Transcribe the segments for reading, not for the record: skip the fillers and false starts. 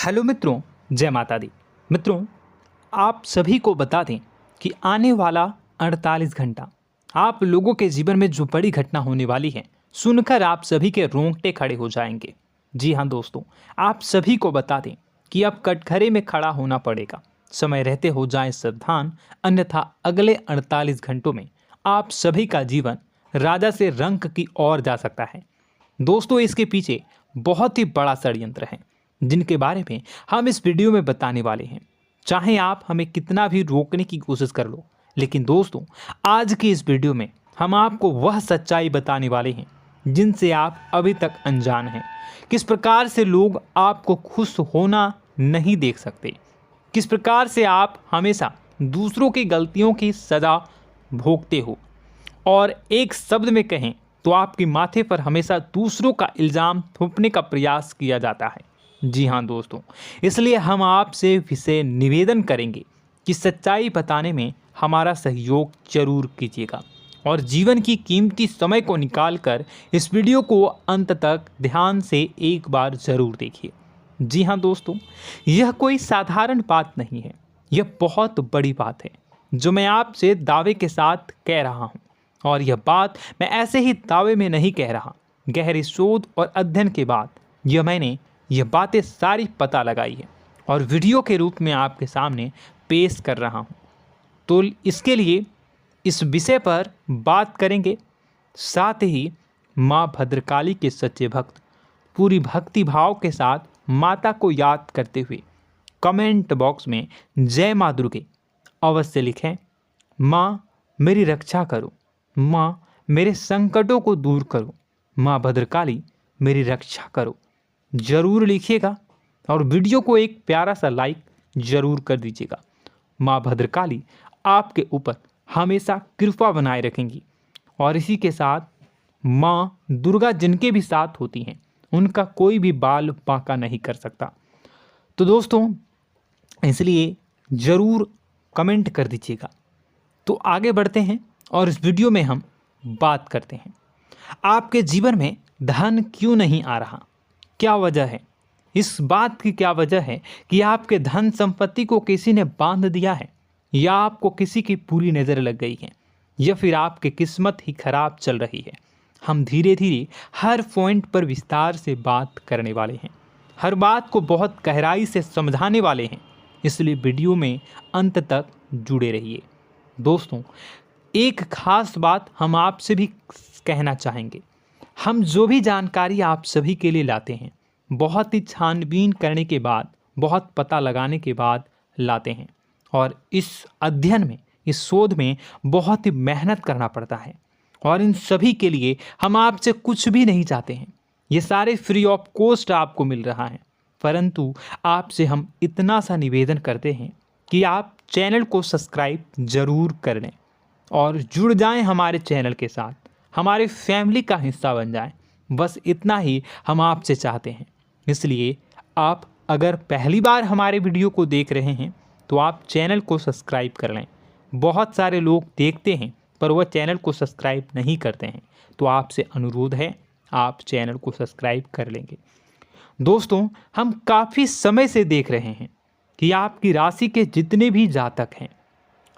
Hello मित्रों, जय माता दी। मित्रों, आप सभी को बता दें कि आने वाला 48 घंटा आप लोगों के जीवन में जो बड़ी घटना होने वाली है, सुनकर आप सभी के रोंगटे खड़े हो जाएंगे। जी हाँ दोस्तों, आप सभी को बता दें कि अब कटघरे में खड़ा होना पड़ेगा। समय रहते हो जाएं सावधान, अन्यथा अगले 48 घंटों में आप सभी का जीवन राजा से रंक की ओर जा सकता है। दोस्तों, इसके पीछे बहुत ही बड़ा षड्यंत्र है जिनके बारे में हम इस वीडियो में बताने वाले हैं। चाहे आप हमें कितना भी रोकने की कोशिश कर लो, लेकिन दोस्तों आज की इस वीडियो में हम आपको वह सच्चाई बताने वाले हैं जिनसे आप अभी तक अनजान हैं। किस प्रकार से लोग आपको खुश होना नहीं देख सकते, किस प्रकार से आप हमेशा दूसरों की गलतियों की सज़ा भोगते हो, और एक शब्द में कहें तो आपके माथे पर हमेशा दूसरों का इल्ज़ाम थोपने का प्रयास किया जाता है। जी हाँ दोस्तों, इसलिए हम आपसे विशेष निवेदन करेंगे कि सच्चाई बताने में हमारा सहयोग जरूर कीजिएगा और जीवन की कीमती समय को निकालकर इस वीडियो को अंत तक ध्यान से एक बार ज़रूर देखिए। जी हाँ दोस्तों, यह कोई साधारण बात नहीं है, यह बहुत बड़ी बात है जो मैं आपसे दावे के साथ कह रहा हूँ। और यह बात मैं ऐसे ही दावे में नहीं कह रहा, गहरी शोध और अध्ययन के बाद मैंने यह बातें सारी पता लगाई है और वीडियो के रूप में आपके सामने पेश कर रहा हूँ। तो इसके लिए इस विषय पर बात करेंगे। साथ ही माँ भद्रकाली के सच्चे भक्त पूरी भक्ति भाव के साथ माता को याद करते हुए कमेंट बॉक्स में जय माँ दुर्गे अवश्य लिखें। माँ मेरी रक्षा करो, माँ मेरे संकटों को दूर करो, माँ भद्रकाली मेरी रक्षा करो, ज़रूर लिखिएगा और वीडियो को एक प्यारा सा लाइक ज़रूर कर दीजिएगा। माँ भद्रकाली आपके ऊपर हमेशा कृपा बनाए रखेंगी और इसी के साथ माँ दुर्गा जिनके भी साथ होती हैं उनका कोई भी बाल बांका नहीं कर सकता। तो दोस्तों, इसलिए ज़रूर कमेंट कर दीजिएगा। तो आगे बढ़ते हैं और इस वीडियो में हम बात करते हैं, आपके जीवन में धन क्यों नहीं आ रहा, क्या वजह है। इस बात की क्या वजह है कि आपके धन संपत्ति को किसी ने बांध दिया है, या आपको किसी की पूरी नज़र लग गई है, या फिर आपकी किस्मत ही खराब चल रही है। हम धीरे धीरे हर पॉइंट पर विस्तार से बात करने वाले हैं, हर बात को बहुत गहराई से समझाने वाले हैं, इसलिए वीडियो में अंत तक जुड़े रहिए। दोस्तों, एक खास बात हम आपसे भी कहना चाहेंगे, हम जो भी जानकारी आप सभी के लिए लाते हैं बहुत ही छानबीन करने के बाद, बहुत पता लगाने के बाद लाते हैं, और इस अध्ययन में, इस शोध में बहुत ही मेहनत करना पड़ता है। और इन सभी के लिए हम आपसे कुछ भी नहीं चाहते हैं, ये सारे फ्री ऑफ कॉस्ट आपको मिल रहा है। परंतु आपसे हम इतना सा निवेदन करते हैं कि आप चैनल को सब्सक्राइब ज़रूर कर लें और जुड़ जाएं हमारे चैनल के साथ, हमारे फैमिली का हिस्सा बन जाएं। बस इतना ही हम आपसे चाहते हैं। इसलिए आप अगर पहली बार हमारे वीडियो को देख रहे हैं तो आप चैनल को सब्सक्राइब कर लें। बहुत सारे लोग देखते हैं पर वह चैनल को सब्सक्राइब नहीं करते हैं, तो आपसे अनुरोध है आप चैनल को सब्सक्राइब कर लेंगे। दोस्तों, हम काफ़ी समय से देख रहे हैं कि आपकी राशि के जितने भी जातक हैं,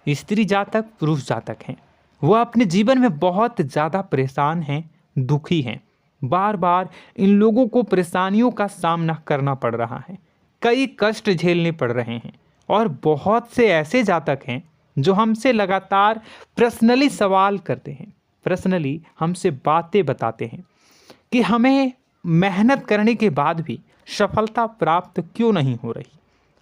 स्त्री जातक पुरुष जातक हैं, वह अपने जीवन में बहुत ज़्यादा परेशान हैं, दुखी हैं। बार बार इन लोगों को परेशानियों का सामना करना पड़ रहा है, कई कष्ट झेलने पड़ रहे हैं। और बहुत से ऐसे जातक हैं जो हमसे लगातार पर्सनली सवाल करते हैं, पर्सनली हमसे बातें बताते हैं कि हमें मेहनत करने के बाद भी सफलता प्राप्त क्यों नहीं हो रही,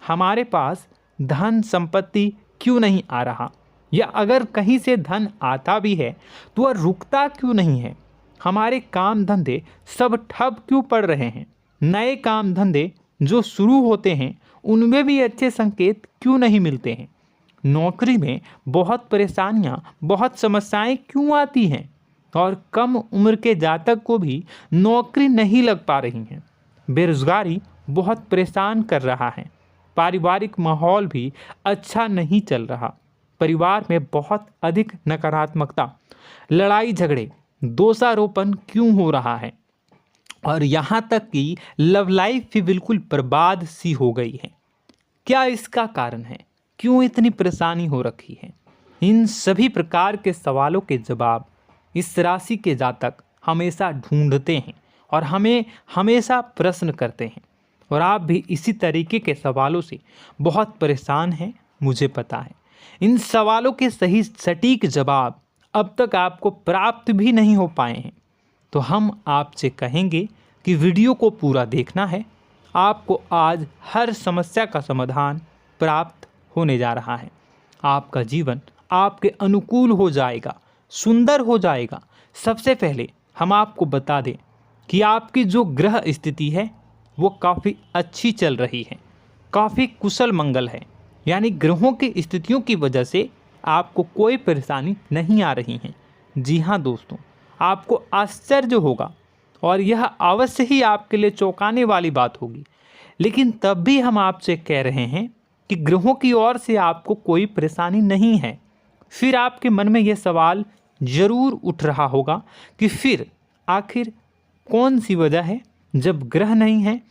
हमारे पास धन संपत्ति क्यों नहीं आ रहा, या अगर कहीं से धन आता भी है तो वह रुकता क्यों नहीं है, हमारे काम धंधे सब ठप क्यों पड़ रहे हैं, नए काम धंधे जो शुरू होते हैं उनमें भी अच्छे संकेत क्यों नहीं मिलते हैं, नौकरी में बहुत परेशानियां, बहुत समस्याएं क्यों आती हैं, और कम उम्र के जातक को भी नौकरी नहीं लग पा रही हैं, बेरोजगारी बहुत परेशान कर रहा है, पारिवारिक माहौल भी अच्छा नहीं चल रहा, परिवार में बहुत अधिक नकारात्मकता, लड़ाई झगड़े, दोषारोपण क्यों हो रहा है, और यहाँ तक कि लव लाइफ भी बिल्कुल बर्बाद सी हो गई है। क्या इसका कारण है? क्यों इतनी परेशानी हो रखी है? इन सभी प्रकार के सवालों के जवाब इस राशि के जातक हमेशा ढूंढते हैं और हमें हमेशा प्रश्न करते हैं। और आप भी इसी तरीके के सवालों से बहुत परेशान हैं, मुझे पता है। इन सवालों के सही सटीक जवाब अब तक आपको प्राप्त भी नहीं हो पाए हैं। तो हम आपसे कहेंगे कि वीडियो को पूरा देखना है। आपको आज हर समस्या का समाधान प्राप्त होने जा रहा है। आपका जीवन आपके अनुकूल हो जाएगा, सुंदर हो जाएगा। सबसे पहले हम आपको बता दें कि आपकी जो ग्रह स्थिति है वो काफ़ी अच्छी चल रही है, काफ़ी कुशल मंगल है। यानी ग्रहों की स्थितियों की वजह से आपको कोई परेशानी नहीं आ रही है। जी हाँ दोस्तों, आपको आश्चर्य होगा और यह अवश्य ही आपके लिए चौंकाने वाली बात होगी। लेकिन तब भी हम आपसे कह रहे हैं कि ग्रहों की ओर से आपको कोई परेशानी नहीं है। फिर आपके मन में यह सवाल जरूर उठ रहा होगा कि फिर आखिर कौन सी वजह है? जब ग्रह नहीं है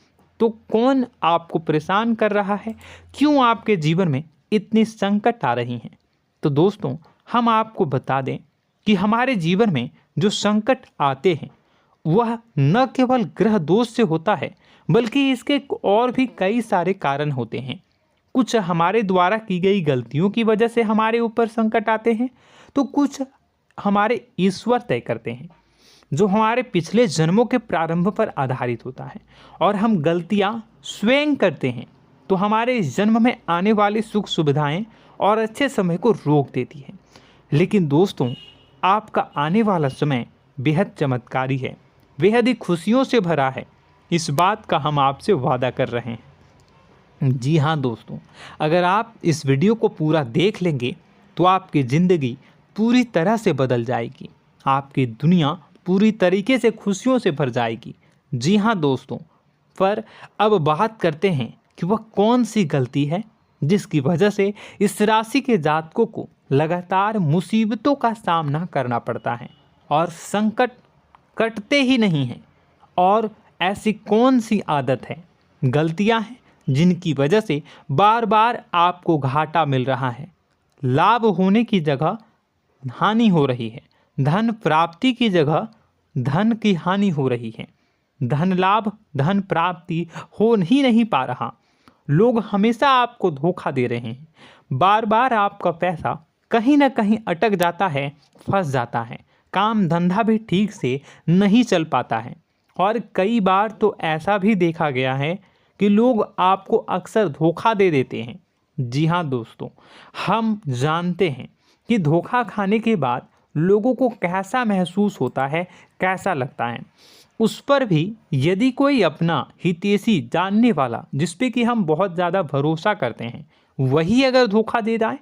तो कौन आपको परेशान कर रहा है? क्यों आपके जीवन में इतनी संकट आ रही हैं? तो दोस्तों, हम आपको बता दें कि हमारे जीवन में जो संकट आते हैं वह न केवल ग्रह दोष से होता है, बल्कि इसके और भी कई सारे कारण होते हैं। कुछ हमारे द्वारा की गई गलतियों की वजह से हमारे ऊपर संकट आते हैं, तो कुछ हमारे ईश्वर तय करते हैं, जो हमारे पिछले जन्मों के प्रारंभ पर आधारित होता है। और हम गलतियां स्वयं करते हैं तो हमारे इस जन्म में आने वाली सुख सुविधाएं और अच्छे समय को रोक देती है। लेकिन दोस्तों, आपका आने वाला समय बेहद चमत्कारी है, बेहद ही खुशियों से भरा है। इस बात का हम आपसे वादा कर रहे हैं। जी हाँ दोस्तों, अगर आप इस वीडियो को पूरा देख लेंगे तो आपकी ज़िंदगी पूरी तरह से बदल जाएगी, आपकी दुनिया पूरी तरीके से खुशियों से भर जाएगी। जी हाँ दोस्तों, पर अब बात करते हैं कि वह कौन सी गलती है जिसकी वजह से इस राशि के जातकों को लगातार मुसीबतों का सामना करना पड़ता है और संकट कटते ही नहीं हैं। और ऐसी कौन सी आदत है, गलतियां हैं जिनकी वजह से बार बार आपको घाटा मिल रहा है, लाभ होने की जगह हानि हो रही है, धन प्राप्ति की जगह धन की हानि हो रही है, धन लाभ धन प्राप्ति हो ही नहीं पा रहा, लोग हमेशा आपको धोखा दे रहे हैं, बार बार आपका पैसा कहीं ना कहीं अटक जाता है, फंस जाता है, काम धंधा भी ठीक से नहीं चल पाता है। और कई बार तो ऐसा भी देखा गया है कि लोग आपको अक्सर धोखा दे देते हैं। जी हाँ दोस्तों, हम जानते हैं कि धोखा खाने के बाद लोगों को कैसा महसूस होता है, कैसा लगता है। उस पर भी यदि कोई अपना हितैषी जानने वाला, जिस पे कि हम बहुत ज़्यादा भरोसा करते हैं, वही अगर धोखा दे जाए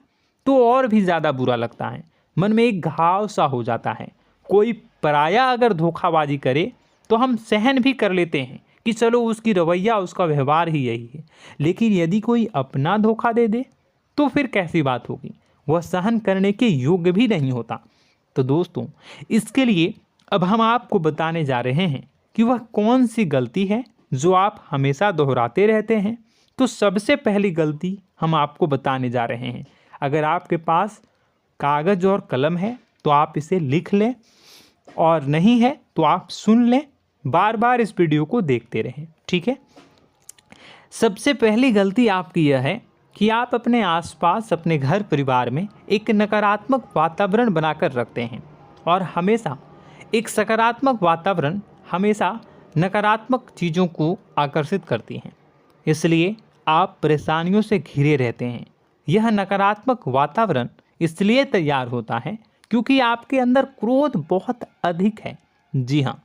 तो और भी ज़्यादा बुरा लगता है, मन में एक घाव सा हो जाता है। कोई पराया अगर धोखाबाजी करे तो हम सहन भी कर लेते हैं कि चलो उसकी रवैया, उसका व्यवहार ही यही है। लेकिन यदि कोई अपना धोखा दे दे तो फिर कैसी बात होगी, वह सहन करने के योग्य भी नहीं होता। तो दोस्तों, इसके लिए अब हम आपको बताने जा रहे हैं कि वह कौन सी गलती है जो आप हमेशा दोहराते रहते हैं। तो सबसे पहली गलती हम आपको बताने जा रहे हैं। अगर आपके पास कागज़ और कलम है तो आप इसे लिख लें, और नहीं है तो आप सुन लें, बार बार इस वीडियो को देखते रहें, ठीक है। सबसे पहली गलती आपकी यह है कि आप अपने आसपास, अपने घर परिवार में एक नकारात्मक वातावरण बनाकर रखते हैं। और हमेशा एक सकारात्मक वातावरण हमेशा नकारात्मक चीज़ों को आकर्षित करती हैं, इसलिए आप परेशानियों से घिरे रहते हैं। यह नकारात्मक वातावरण इसलिए तैयार होता है क्योंकि आपके अंदर क्रोध बहुत अधिक है। जी हाँ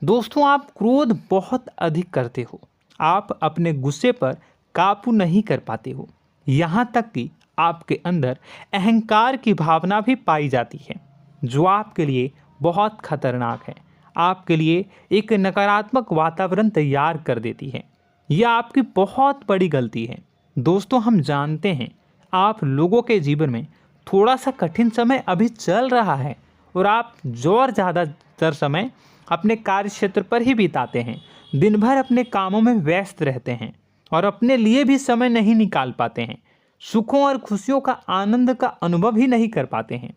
दोस्तों, आप क्रोध बहुत अधिक करते हो, आप अपने गुस्से पर काबू नहीं कर पाते हो, यहाँ तक कि आपके अंदर अहंकार की भावना भी पाई जाती है, जो आपके लिए बहुत खतरनाक है, आपके लिए एक नकारात्मक वातावरण तैयार कर देती है। यह आपकी बहुत बड़ी गलती है। दोस्तों, हम जानते हैं आप लोगों के जीवन में थोड़ा सा कठिन समय अभी चल रहा है और आप और ज़्यादातर समय अपने कार्य क्षेत्र पर ही बिताते हैं, दिन भर अपने कामों में व्यस्त रहते हैं और अपने लिए भी समय नहीं निकाल पाते हैं, सुखों और खुशियों का आनंद का अनुभव ही नहीं कर पाते हैं,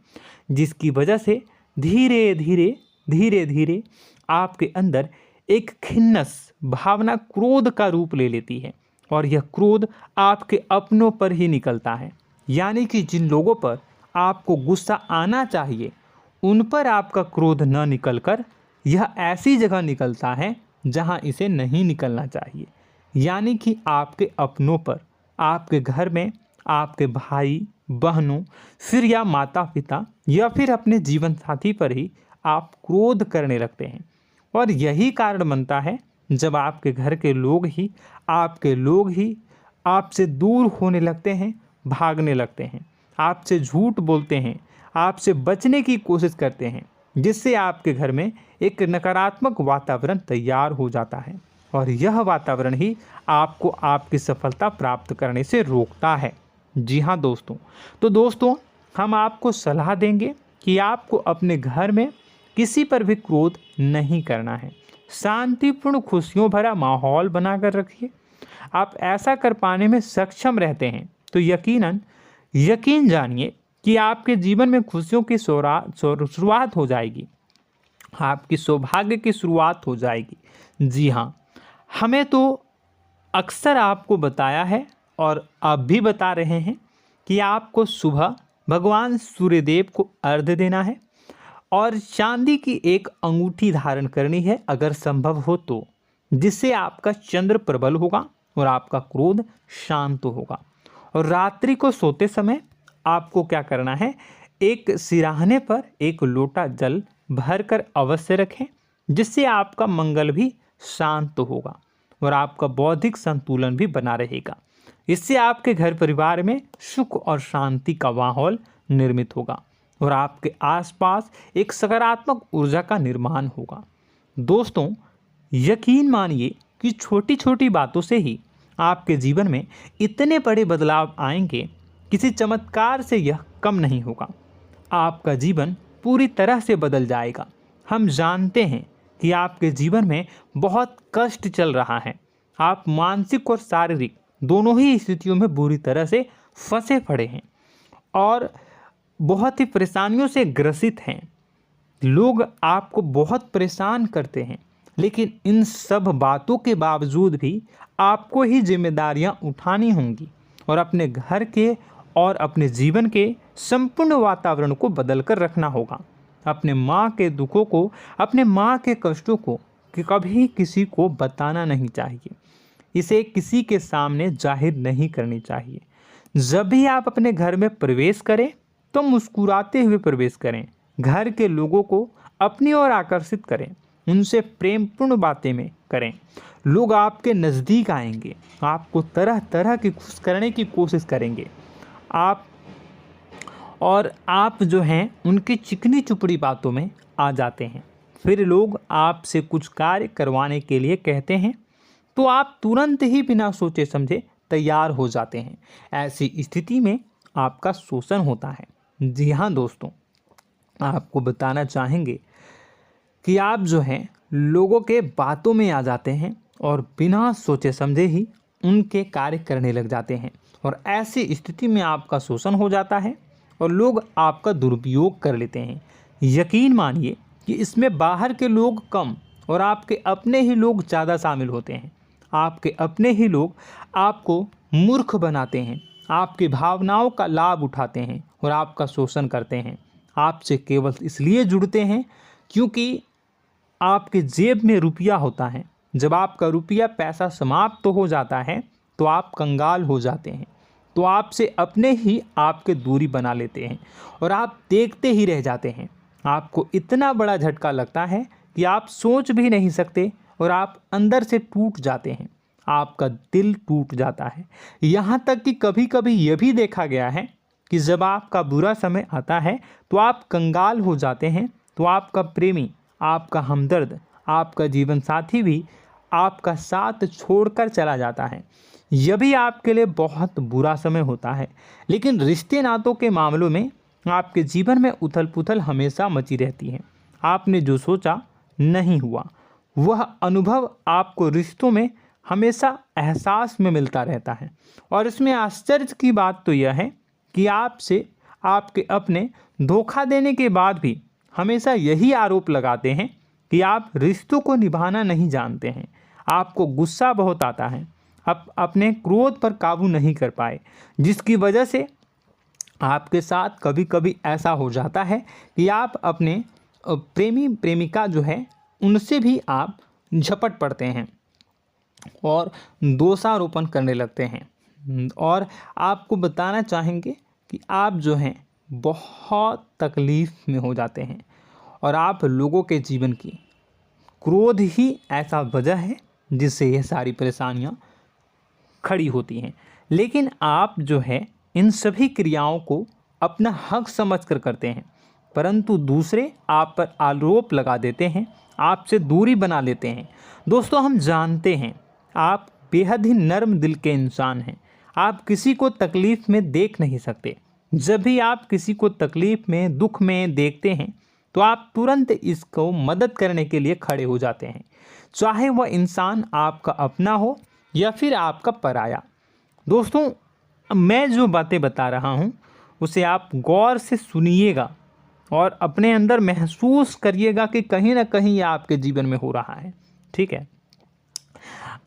जिसकी वजह से धीरे धीरे धीरे धीरे आपके अंदर एक खिन्नस भावना क्रोध का रूप ले लेती है और यह क्रोध आपके अपनों पर ही निकलता है। यानी कि जिन लोगों पर आपको गुस्सा आना चाहिए उन पर आपका क्रोध न निकलकर यह ऐसी जगह निकलता है जहां इसे नहीं निकलना चाहिए। यानी कि आपके अपनों पर, आपके घर में, आपके भाई बहनों, फिर या माता पिता या फिर अपने जीवन साथी पर ही आप क्रोध करने लगते हैं। और यही कारण बनता है जब आपके घर के लोग ही आपसे दूर होने लगते हैं, भागने लगते हैं, आपसे झूठ बोलते हैं, आपसे बचने की कोशिश करते हैं, जिससे आपके घर में एक नकारात्मक वातावरण तैयार हो जाता है और यह वातावरण ही आपको आपकी सफलता प्राप्त करने से रोकता है। जी हाँ दोस्तों, तो दोस्तों हम आपको सलाह देंगे कि आपको अपने घर में किसी पर भी क्रोध नहीं करना है। शांतिपूर्ण खुशियों भरा माहौल बनाकर रखिए। आप ऐसा कर पाने में सक्षम रहते हैं तो यकीन जानिए कि आपके जीवन में खुशियों की शुरुआत हो जाएगी, आपकी सौभाग्य की शुरुआत हो जाएगी। जी हाँ, हमें तो अक्सर आपको बताया है और आप भी बता रहे हैं कि आपको सुबह भगवान सूर्यदेव को अर्घ्य देना है और चांदी की एक अंगूठी धारण करनी है अगर संभव हो तो, जिससे आपका चंद्र प्रबल होगा और आपका क्रोध शांत होगा। और रात्रि को सोते समय आपको क्या करना है, एक सिराहने पर एक लोटा जल भरकर अवश्य रखें, जिससे आपका मंगल भी शांत होगा और आपका बौद्धिक संतुलन भी बना रहेगा। इससे आपके घर परिवार में सुख और शांति का माहौल निर्मित होगा और आपके आसपास एक सकारात्मक ऊर्जा का निर्माण होगा। दोस्तों यकीन मानिए कि छोटी छोटी बातों से ही आपके जीवन में इतने बड़े बदलाव आएंगे, किसी चमत्कार से यह कम नहीं होगा। आपका जीवन पूरी तरह से बदल जाएगा। हम जानते हैं कि आपके जीवन में बहुत कष्ट चल रहा है, आप मानसिक और शारीरिक दोनों ही स्थितियों में बुरी तरह से फंसे पड़े हैं और बहुत ही परेशानियों से ग्रसित हैं। लोग आपको बहुत परेशान करते हैं, लेकिन इन सब बातों के बावजूद भी आपको ही जिम्मेदारियां उठानी होंगी और अपने घर के और अपने जीवन के संपूर्ण वातावरण को बदल कर रखना होगा। अपने माँ के दुखों को, अपने माँ के कष्टों को कभी किसी को बताना नहीं चाहिए, इसे किसी के सामने जाहिर नहीं करनी चाहिए। जब भी आप अपने घर में प्रवेश करें तो मुस्कुराते हुए प्रवेश करें, घर के लोगों को अपनी ओर आकर्षित करें, उनसे प्रेमपूर्ण बातें में करें। लोग आपके नज़दीक आएंगे, आपको तरह तरह की खुश करने की कोशिश करेंगे। आप जो हैं उनकी चिकनी चुपड़ी बातों में आ जाते हैं। फिर लोग आपसे कुछ कार्य करवाने के लिए कहते हैं तो आप तुरंत ही बिना सोचे समझे तैयार हो जाते हैं। ऐसी स्थिति में आपका शोषण होता है। जी हाँ दोस्तों, आपको बताना चाहेंगे कि आप जो हैं लोगों के बातों में आ जाते हैं और बिना सोचे समझे ही उनके कार्य करने लग जाते हैं और ऐसी स्थिति में आपका शोषण हो जाता है और लोग आपका दुरुपयोग कर लेते हैं। यकीन मानिए कि इसमें बाहर के लोग कम और आपके अपने ही लोग ज़्यादा शामिल होते हैं। आपके अपने ही लोग आपको मूर्ख बनाते हैं, आपकी भावनाओं का लाभ उठाते हैं और आपका शोषण करते हैं। आपसे केवल इसलिए जुड़ते हैं क्योंकि आपके जेब में रुपया होता है। जब आपका रुपया पैसा समाप्त हो जाता है तो आप कंगाल हो जाते हैं, तो आपसे अपने ही आपके दूरी बना लेते हैं और आप देखते ही रह जाते हैं। आपको इतना बड़ा झटका लगता है कि आप सोच भी नहीं सकते और आप अंदर से टूट जाते हैं, आपका दिल टूट जाता है। यहाँ तक कि कभी कभी यह भी देखा गया है कि जब आपका बुरा समय आता है तो आप कंगाल हो जाते हैं, तो आपका प्रेमी, आपका हमदर्द, आपका जीवन साथी भी आपका साथ छोड़कर चला जाता है। यह भी आपके लिए बहुत बुरा समय होता है। लेकिन रिश्ते नातों के मामलों में आपके जीवन में उथल पुथल हमेशा मची रहती है। आपने जो सोचा नहीं हुआ। वह अनुभव आपको रिश्तों में हमेशा एहसास में मिलता रहता है। और इसमें आश्चर्य की बात तो यह है कि आपसे आपके अपने धोखा देने के बाद भी हमेशा यही आरोप लगाते हैं कि आप रिश्तों को निभाना नहीं जानते हैं। आपको गुस्सा बहुत आता है, आप अपने क्रोध पर काबू नहीं कर पाए, जिसकी वजह से आपके साथ कभी कभी ऐसा हो जाता है कि आप अपने प्रेमी प्रेमिका जो है उनसे भी आप झपट पड़ते हैं और दोषारोपण करने लगते हैं। और आपको बताना चाहेंगे कि आप जो हैं बहुत तकलीफ़ में हो जाते हैं और आप लोगों के जीवन की क्रोध ही ऐसा वजह है जिससे यह सारी परेशानियां खड़ी होती हैं। लेकिन आप जो है इन सभी क्रियाओं को अपना हक समझकर करते हैं, परंतु दूसरे आप पर आरोप लगा देते हैं, आपसे दूरी बना लेते हैं। दोस्तों, हम जानते हैं आप बेहद ही नर्म दिल के इंसान हैं। आप किसी को तकलीफ़ में देख नहीं सकते। जब भी आप किसी को तकलीफ़ में, दुख में देखते हैं तो आप तुरंत इसको मदद करने के लिए खड़े हो जाते हैं, चाहे वह इंसान आपका अपना हो या फिर आपका पराया। दोस्तों, मैं जो बातें बता रहा हूँ उसे आप गौर से सुनिएगा और अपने अंदर महसूस करिएगा कि कहीं ना कहीं यह आपके जीवन में हो रहा है। ठीक है,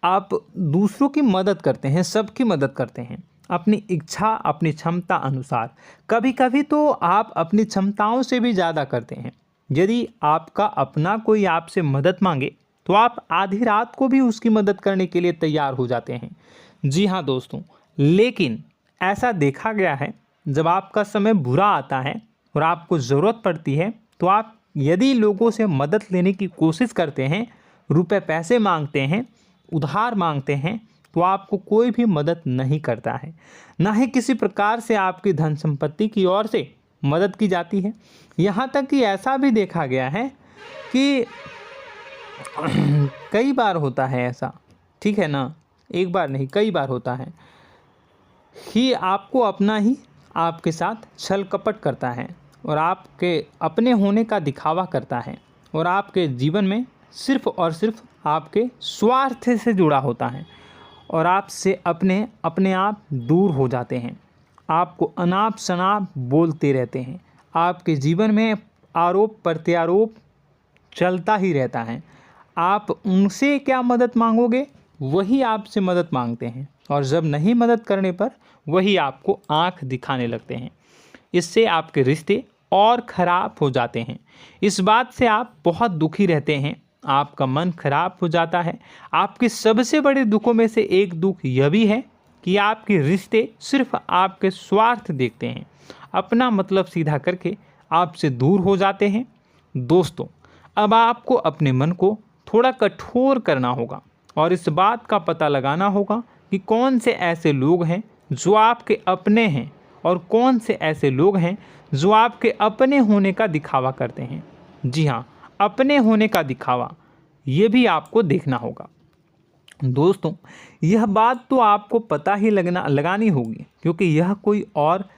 आप दूसरों की मदद करते हैं, सबकी मदद करते हैं अपनी इच्छा, अपनी क्षमता अनुसार। कभी कभी तो आप अपनी क्षमताओं से भी ज़्यादा करते हैं। यदि आपका अपना कोई आपसे मदद मांगे तो आप आधी रात को भी उसकी मदद करने के लिए तैयार हो जाते हैं। जी हाँ दोस्तों, लेकिन ऐसा देखा गया है जब आपका समय बुरा आता है और आपको ज़रूरत पड़ती है तो आप यदि लोगों से मदद लेने की कोशिश करते हैं, रुपए पैसे मांगते हैं, उधार मांगते हैं, तो आपको कोई भी मदद नहीं करता है। ना ही किसी प्रकार से आपकी धन संपत्ति की ओर से मदद की जाती है। यहाँ तक कि ऐसा भी देखा गया है कि कई बार होता है ऐसा, ठीक है ना, एक बार नहीं कई बार होता है कि आपको अपना ही आपके साथ छल कपट करता है और आपके अपने होने का दिखावा करता है और आपके जीवन में सिर्फ और सिर्फ आपके स्वार्थ से जुड़ा होता है और आपसे अपने आप दूर हो जाते हैं। आपको अनाप शनाप बोलते रहते हैं। आपके जीवन में आरोप प्रत्यारोप चलता ही रहता है। आप उनसे क्या मदद मांगोगे, वही आपसे मदद मांगते हैं और जब नहीं मदद करने पर वही आपको आंख दिखाने लगते हैं। इससे आपके रिश्ते और ख़राब हो जाते हैं। इस बात से आप बहुत दुखी रहते हैं, आपका मन खराब हो जाता है। आपके सबसे बड़े दुखों में से एक दुख यह भी है कि आपके रिश्ते सिर्फ आपके स्वार्थ देखते हैं, अपना मतलब सीधा करके आपसे दूर हो जाते हैं। दोस्तों, अब आपको अपने मन को थोड़ा कठोर करना होगा और इस बात का पता लगाना होगा कि कौन से ऐसे लोग हैं जो आपके अपने हैं और कौन से ऐसे लोग हैं जो आपके अपने होने का दिखावा करते हैं। जी हाँ, अपने होने का दिखावा, ये भी आपको देखना होगा। दोस्तों, यह बात तो आपको पता ही लगानी होगी, क्योंकि यह कोई और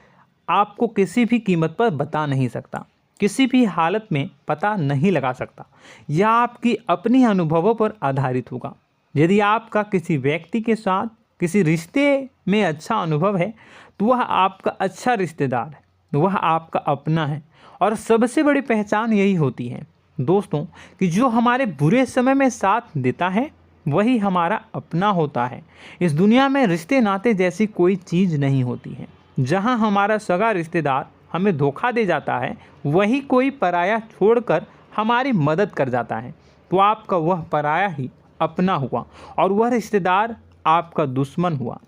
आपको किसी भी कीमत पर बता नहीं सकता, किसी भी हालत में पता नहीं लगा सकता। यह आपकी अपनी अनुभवों पर आधारित होगा। यदि आपका किसी व्यक्ति के साथ किसी रिश्ते में अच्छा अनुभव है तो वह आपका अच्छा रिश्तेदार है, वह आपका अपना है। और सबसे बड़ी पहचान यही होती है दोस्तों कि जो हमारे बुरे समय में साथ देता है वही हमारा अपना होता है। इस दुनिया में रिश्ते नाते जैसी कोई चीज़ नहीं होती है। जहां हमारा सगा रिश्तेदार हमें धोखा दे जाता है, वही कोई पराया छोड़कर हमारी मदद कर जाता है, तो आपका वह पराया ही अपना हुआ और वह रिश्तेदार आपका दुश्मन हुआ।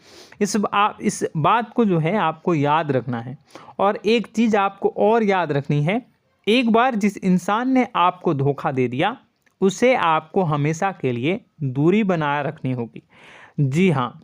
इस बात को जो है आपको याद रखना है। और एक चीज़ आपको और याद रखनी है, एक बार जिस इंसान ने आपको धोखा दे दिया उसे आपको हमेशा के लिए दूरी बनाए रखनी होगी। जी हाँ,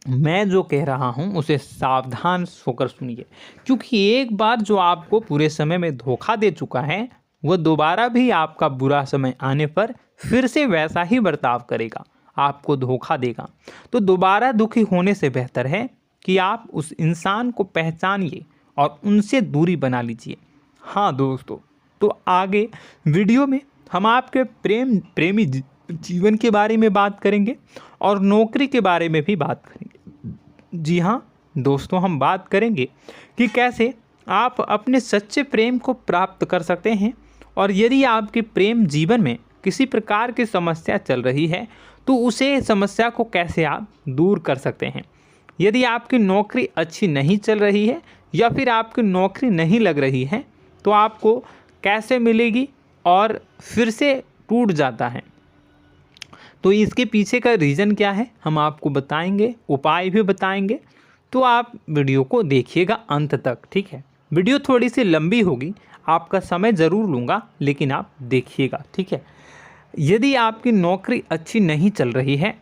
मैं जो कह रहा हूँ उसे सावधान होकर सुनिए, क्योंकि एक बार जो आपको पूरे समय में धोखा दे चुका है वह दोबारा भी आपका बुरा समय आने पर फिर से वैसा ही बर्ताव करेगा, आपको धोखा देगा। तो दोबारा दुखी होने से बेहतर है कि आप उस इंसान को पहचानिए और उनसे दूरी बना लीजिए। हाँ दोस्तों, तो आगे वीडियो में हम आपके प्रेमी जीवन के बारे में बात करेंगे और नौकरी के बारे में भी बात करेंगे। जी हाँ दोस्तों, हम बात करेंगे कि कैसे आप अपने सच्चे प्रेम को प्राप्त कर सकते हैं, और यदि आपके प्रेम जीवन में किसी प्रकार की समस्या चल रही है तो उसे समस्या को कैसे आप दूर कर सकते हैं। यदि आपकी नौकरी अच्छी नहीं चल रही है या फिर आपकी नौकरी नहीं लग रही है तो आपको कैसे मिलेगी और फिर से टूट जाता है, तो इसके पीछे का रीज़न क्या है हम आपको बताएंगे, उपाय भी बताएंगे। तो आप वीडियो को देखिएगा अंत तक, ठीक है। वीडियो थोड़ी सी लंबी होगी, आपका समय ज़रूर लूँगा, लेकिन आप देखिएगा, ठीक है। यदि आपकी नौकरी अच्छी नहीं चल रही है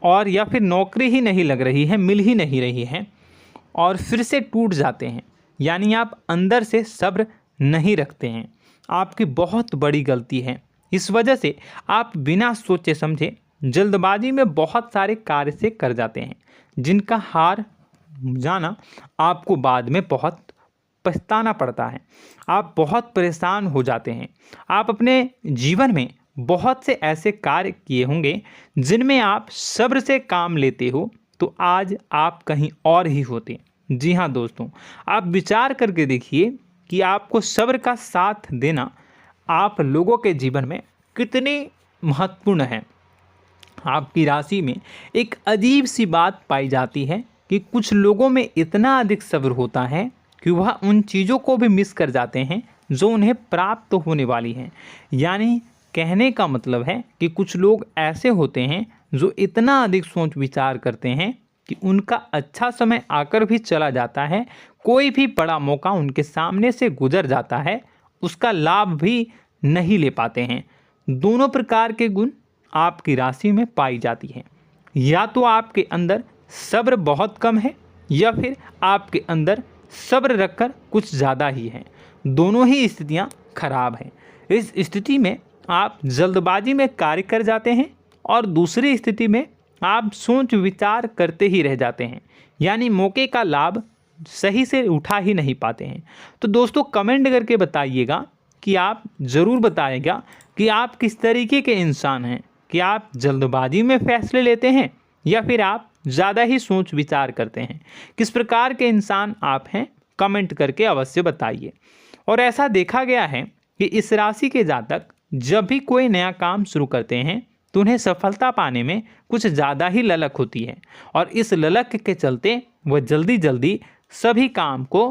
और या फिर नौकरी ही नहीं लग रही है, मिल ही नहीं रही है और फिर से टूट जाते हैं, यानी आप अंदर से सब्र नहीं रखते हैं, आपकी बहुत बड़ी गलती है। इस वजह से आप बिना सोचे समझे जल्दबाजी में बहुत सारे कार्य से कर जाते हैं, जिनका हार जाना आपको बाद में बहुत पछताना पड़ता है। आप बहुत परेशान हो जाते हैं। आप अपने जीवन में बहुत से ऐसे कार्य किए होंगे जिनमें आप सब्र से काम लेते हो, तो आज आप कहीं और ही होते। जी हाँ दोस्तों, आप विचार करके देखिए कि आपको सब्र का साथ देना आप लोगों के जीवन में कितने महत्वपूर्ण है। आपकी राशि में एक अजीब सी बात पाई जाती है कि कुछ लोगों में इतना अधिक सब्र होता है कि वह उन चीज़ों को भी मिस कर जाते हैं जो उन्हें प्राप्त होने वाली हैं। यानी कहने का मतलब है कि कुछ लोग ऐसे होते हैं जो इतना अधिक सोच विचार करते हैं कि उनका अच्छा समय आकर भी चला जाता है, कोई भी बड़ा मौका उनके सामने से गुजर जाता है, उसका लाभ भी नहीं ले पाते हैं। दोनों प्रकार के गुण आपकी राशि में पाई जाती हैं। या तो आपके अंदर सब्र बहुत कम है या फिर आपके अंदर सब्र रखकर कुछ ज़्यादा ही है। दोनों ही स्थितियाँ खराब हैं। इस स्थिति में आप जल्दबाजी में कार्य कर जाते हैं और दूसरी स्थिति में आप सोच विचार करते ही रह जाते हैं, यानी मौके का लाभ सही से उठा ही नहीं पाते हैं। तो दोस्तों कमेंट करके बताइएगा कि आप ज़रूर बताइएगा कि आप किस तरीके के इंसान हैं, कि आप जल्दबाजी में फैसले लेते हैं या फिर आप ज़्यादा ही सोच विचार करते हैं। किस प्रकार के इंसान आप हैं, कमेंट करके अवश्य बताइए। और ऐसा देखा गया है कि इस राशि के जातक जब भी कोई नया काम शुरू करते हैं तो उन्हें सफलता पाने में कुछ ज़्यादा ही ललक होती है, और इस ललक के चलते वह जल्दी जल्दी सभी काम को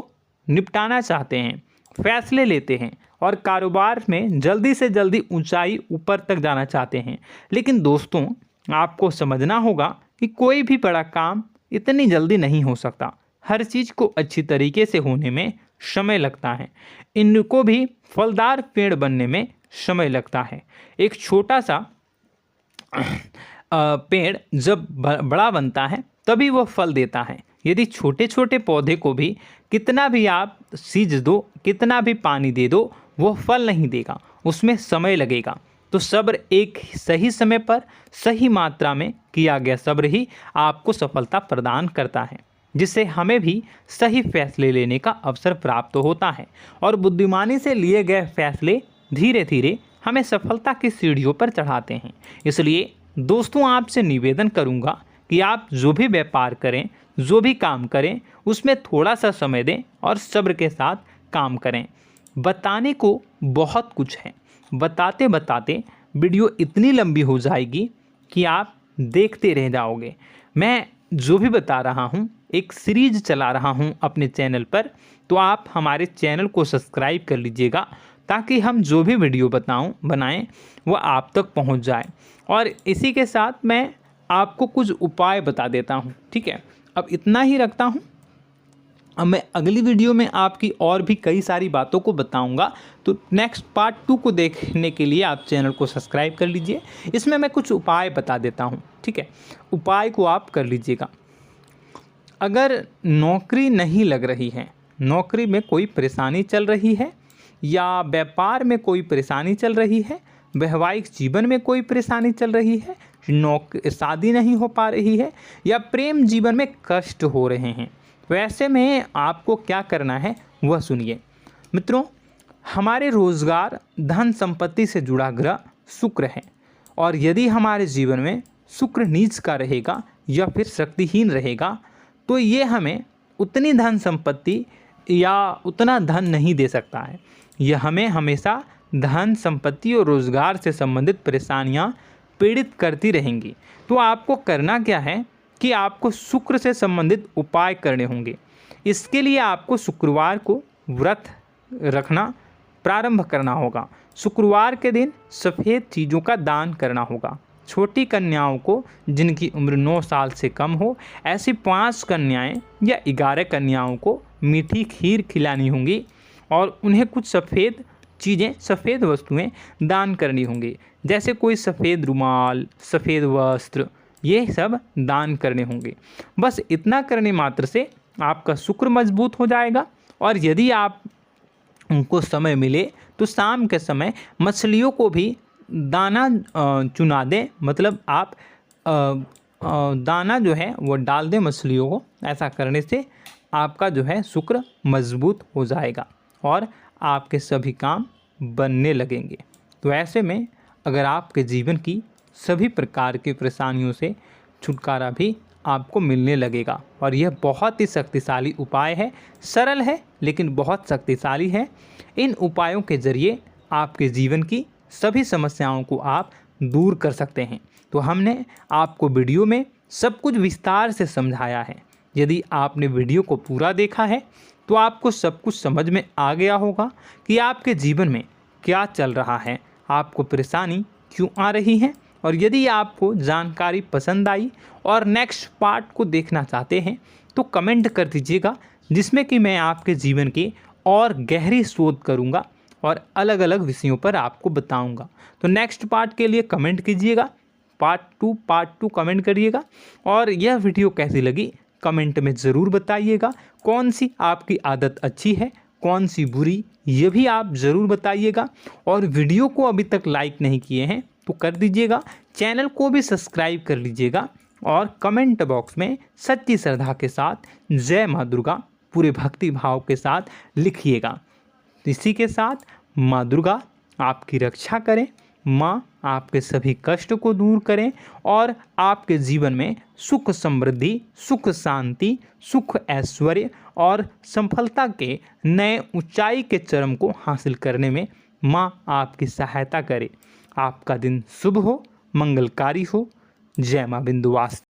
निपटाना चाहते हैं, फैसले लेते हैं और कारोबार में जल्दी से जल्दी ऊंचाई ऊपर तक जाना चाहते हैं। लेकिन दोस्तों आपको समझना होगा कि कोई भी बड़ा काम इतनी जल्दी नहीं हो सकता। हर चीज़ को अच्छी तरीके से होने में समय लगता है। इनको भी फलदार पेड़ बनने में समय लगता है। एक छोटा सा पेड़ जब बड़ा बनता है तभी वह फल देता है। यदि छोटे छोटे पौधे को भी कितना भी आप सींच दो, कितना भी पानी दे दो, वो फल नहीं देगा, उसमें समय लगेगा। तो सब्र एक सही समय पर सही मात्रा में किया गया सब्र ही आपको सफलता प्रदान करता है, जिससे हमें भी सही फैसले लेने का अवसर प्राप्त होता है। और बुद्धिमानी से लिए गए फैसले धीरे धीरे हमें सफलता की सीढ़ियों पर चढ़ाते हैं। इसलिए दोस्तों आपसे निवेदन करूंगा कि आप जो भी व्यापार करें, जो भी काम करें, उसमें थोड़ा सा समय दें और सब्र के साथ काम करें। बताने को बहुत कुछ है, बताते बताते वीडियो इतनी लंबी हो जाएगी कि आप देखते रह जाओगे। मैं जो भी बता रहा हूँ एक सीरीज चला रहा हूँ अपने चैनल पर, तो आप हमारे चैनल को सब्सक्राइब कर लीजिएगा ताकि हम जो भी वीडियो बनाएं वो आप तक पहुँच जाए। और इसी के साथ मैं आपको कुछ उपाय बता देता हूँ, ठीक है। अब इतना ही रखता हूँ। अब मैं अगली वीडियो में आपकी और भी कई सारी बातों को बताऊंगा। तो नेक्स्ट पार्ट 2 को देखने के लिए आप चैनल को सब्सक्राइब कर लीजिए। इसमें मैं कुछ उपाय बता देता हूं, ठीक है। उपाय को आप कर लीजिएगा। अगर नौकरी नहीं लग रही है, नौकरी में कोई परेशानी चल रही है, या व्यापार में कोई परेशानी चल रही है, वैवाहिक जीवन में कोई परेशानी चल रही है, शादी नहीं हो पा रही है, या प्रेम जीवन में कष्ट हो रहे हैं, वैसे में आपको क्या करना है वह सुनिए। मित्रों, हमारे रोजगार धन संपत्ति से जुड़ा ग्रह शुक्र है, और यदि हमारे जीवन में शुक्र नीच का रहेगा या फिर शक्तिहीन रहेगा तो ये हमें उतनी धन संपत्ति या उतना धन नहीं दे सकता है। यह हमें हमेशा धन संपत्ति और रोजगार से संबंधित परेशानियां पीड़ित करती रहेंगी। तो आपको करना क्या है कि आपको शुक्र से संबंधित उपाय करने होंगे। इसके लिए आपको शुक्रवार को व्रत रखना प्रारंभ करना होगा। शुक्रवार के दिन सफ़ेद चीज़ों का दान करना होगा। छोटी कन्याओं को जिनकी उम्र 9 साल से कम हो, ऐसी 5 कन्याएं या 11 कन्याओं को मीठी खीर खिलानी होंगी और उन्हें कुछ सफ़ेद चीज़ें, सफ़ेद वस्तुएं दान करनी होंगी, जैसे कोई सफ़ेद रुमाल, सफ़ेद वस्त्र, ये सब दान करने होंगे। बस इतना करने मात्र से आपका शुक्र मजबूत हो जाएगा। और यदि आप उनको समय मिले तो शाम के समय मछलियों को भी दाना चुना दें, मतलब आप दाना जो है वो डाल दें मछलियों को। ऐसा करने से आपका जो है शुक्र मजबूत हो जाएगा और आपके सभी काम बनने लगेंगे। तो ऐसे में अगर आपके जीवन की सभी प्रकार की परेशानियों से छुटकारा भी आपको मिलने लगेगा। और यह बहुत ही शक्तिशाली उपाय है, सरल है लेकिन बहुत शक्तिशाली है। इन उपायों के ज़रिए आपके जीवन की सभी समस्याओं को आप दूर कर सकते हैं। तो हमने आपको वीडियो में सब कुछ विस्तार से समझाया है। यदि आपने वीडियो को पूरा देखा है तो आपको सब कुछ समझ में आ गया होगा कि आपके जीवन में क्या चल रहा है, आपको परेशानी क्यों आ रही है। और यदि आपको जानकारी पसंद आई और नेक्स्ट पार्ट को देखना चाहते हैं तो कमेंट कर दीजिएगा, जिसमें कि मैं आपके जीवन की और गहरी शोध करूंगा और अलग अलग विषयों पर आपको बताऊंगा। तो नेक्स्ट पार्ट के लिए कमेंट कीजिएगा, पार्ट टू कमेंट करिएगा। और यह वीडियो कैसी लगी कमेंट में ज़रूर बताइएगा। कौन सी आपकी आदत अच्छी है, कौन सी बुरी, ये भी आप ज़रूर बताइएगा। और वीडियो को अभी तक लाइक नहीं किए हैं तो कर दीजिएगा, चैनल को भी सब्सक्राइब कर लीजिएगा और कमेंट बॉक्स में सच्ची श्रद्धा के साथ जय माँ दुर्गा पूरे भक्ति भाव के साथ लिखिएगा। इसी के साथ माँ दुर्गा आपकी रक्षा करें, माँ आपके सभी कष्ट को दूर करें और आपके जीवन में सुख समृद्धि, सुख शांति, सुख ऐश्वर्य और सफलता के नए ऊंचाई के चरम को हासिल करने में माँ आपकी सहायता करे। आपका दिन शुभ हो, मंगलकारी हो। जय माँ विंध्यवासिनी।